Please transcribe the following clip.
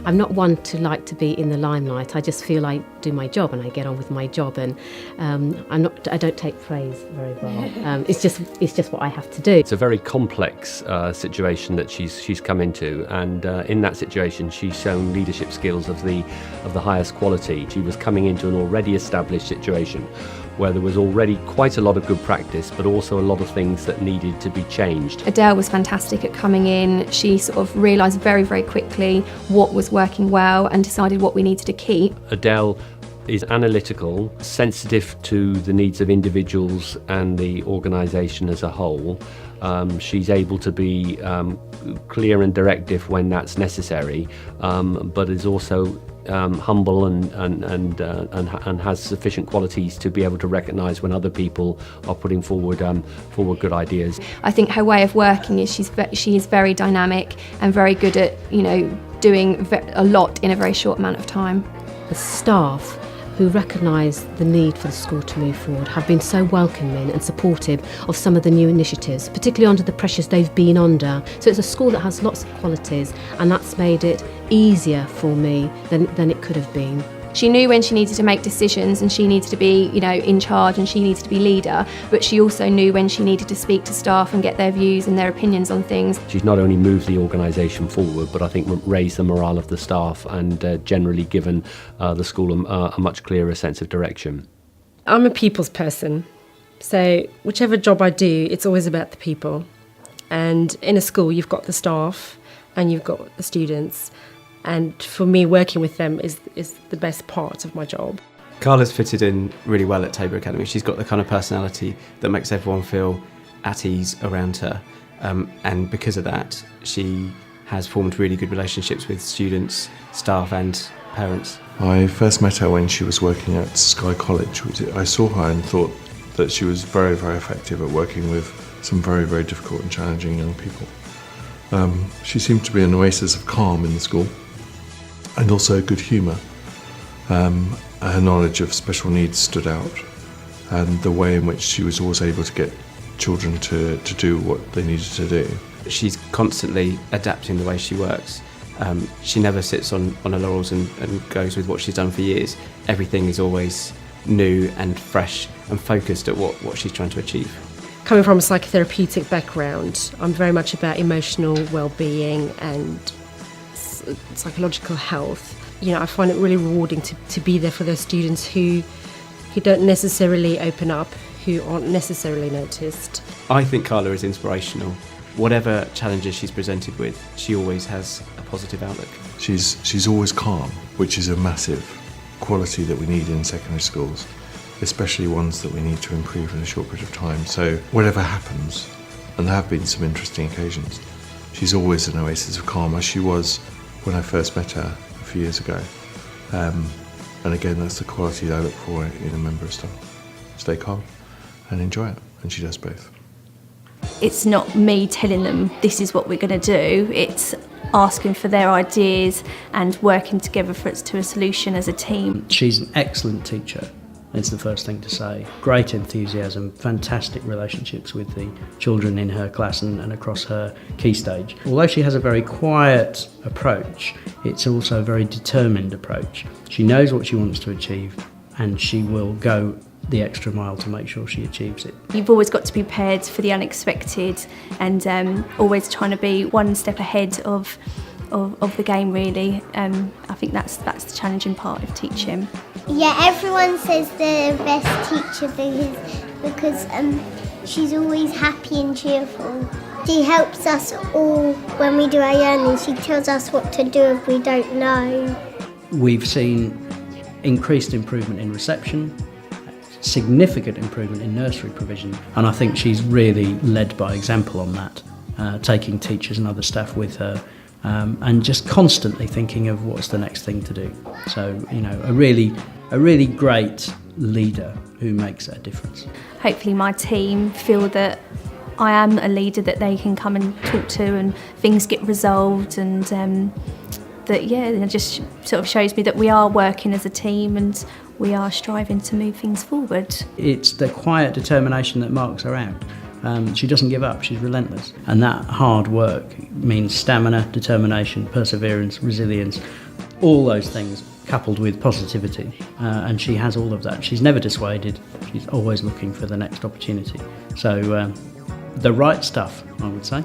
I'm not one to like to be in the limelight. I just feel I do my job and I get on with my job, and I don't take praise very well. It's just what I have to do. It's a very complex situation that she's come into, and in that situation she's shown leadership skills of the highest quality. She was coming into an already established situation where there was already quite a lot of good practice, but also a lot of things that needed to be changed. Adele was fantastic at coming in. She sort of realised very, very quickly what was working well and decided what we needed to keep. Adele is analytical, sensitive to the needs of individuals and the organisation as a whole. She's able to be clear and directive when that's necessary, but is also humble and has sufficient qualities to be able to recognise when other people are putting forward good ideas. I think her way of working is she is very dynamic and very good at doing a lot in a very short amount of time. The staff who recognise the need for the school to move forward have been so welcoming and supportive of some of the new initiatives, particularly under the pressures they've been under. So it's a school that has lots of qualities, and that's made it easier for me than it could have been. She knew when she needed to make decisions and she needed to be, in charge, and she needed to be leader, but she also knew when she needed to speak to staff and get their views and their opinions on things. She's not only moved the organisation forward, but I think raised the morale of the staff and generally given the school a much clearer sense of direction. I'm a people's person, so whichever job I do, it's always about the people. And in a school, you've got the staff and you've got the students. And for me, working with them is the best part of my job. Carla's fitted in really well at Tabor Academy. She's got the kind of personality that makes everyone feel at ease around her. And because of that, she has formed really good relationships with students, staff and parents. I first met her when she was working at Sky College. I saw her and thought that she was very, very effective at working with some very, very difficult and challenging young people. She seemed to be an oasis of calm in the school, and also good humour. Her knowledge of special needs stood out, and the way in which she was always able to get children to do what they needed to do. She's constantly adapting the way she works. She never sits on her laurels and goes with what she's done for years. Everything is always new and fresh and focused at what she's trying to achieve. Coming from a psychotherapeutic background, I'm very much about emotional well-being and psychological health. I find it really rewarding to be there for those students who don't necessarily open up, who aren't necessarily noticed. I think Carla is inspirational. Whatever challenges she's presented with, she always has a positive outlook. She's always calm, which is a massive quality that we need in secondary schools, especially ones that we need to improve in a short period of time. So whatever happens, and there have been some interesting occasions, she's always an oasis of calm, as she was when I first met her a few years ago. And again, that's the quality that I look for in a member of staff. Stay calm and enjoy it, and she does both. It's not me telling them this is what we're going to do, it's asking for their ideas and working together to a solution as a team. She's an excellent teacher. It's the first thing to say. Great enthusiasm, fantastic relationships with the children in her class and across her key stage. Although she has a very quiet approach, it's also a very determined approach. She knows what she wants to achieve, and she will go the extra mile to make sure she achieves it. You've always got to be prepared for the unexpected and always trying to be one step ahead of the game, really. I think that's the challenging part of teaching. Yeah, everyone says they're the best teacher because she's always happy and cheerful. She helps us all when we do our learning. She tells us what to do if we don't know. We've seen increased improvement in reception, significant improvement in nursery provision, and I think she's really led by example on that, taking teachers and other staff with her and just constantly thinking of what's the next thing to do. So, you know, a really great leader who makes a difference. Hopefully my team feel that I am a leader that they can come and talk to and things get resolved, and that, yeah, it just sort of shows me that we are working as a team and we are striving to move things forward. It's the quiet determination that marks her out. She doesn't give up, she's relentless. And that hard work means stamina, determination, perseverance, resilience, all those things coupled with positivity. And she has all of that. She's never dissuaded, she's always looking for the next opportunity. So the right stuff, I would say.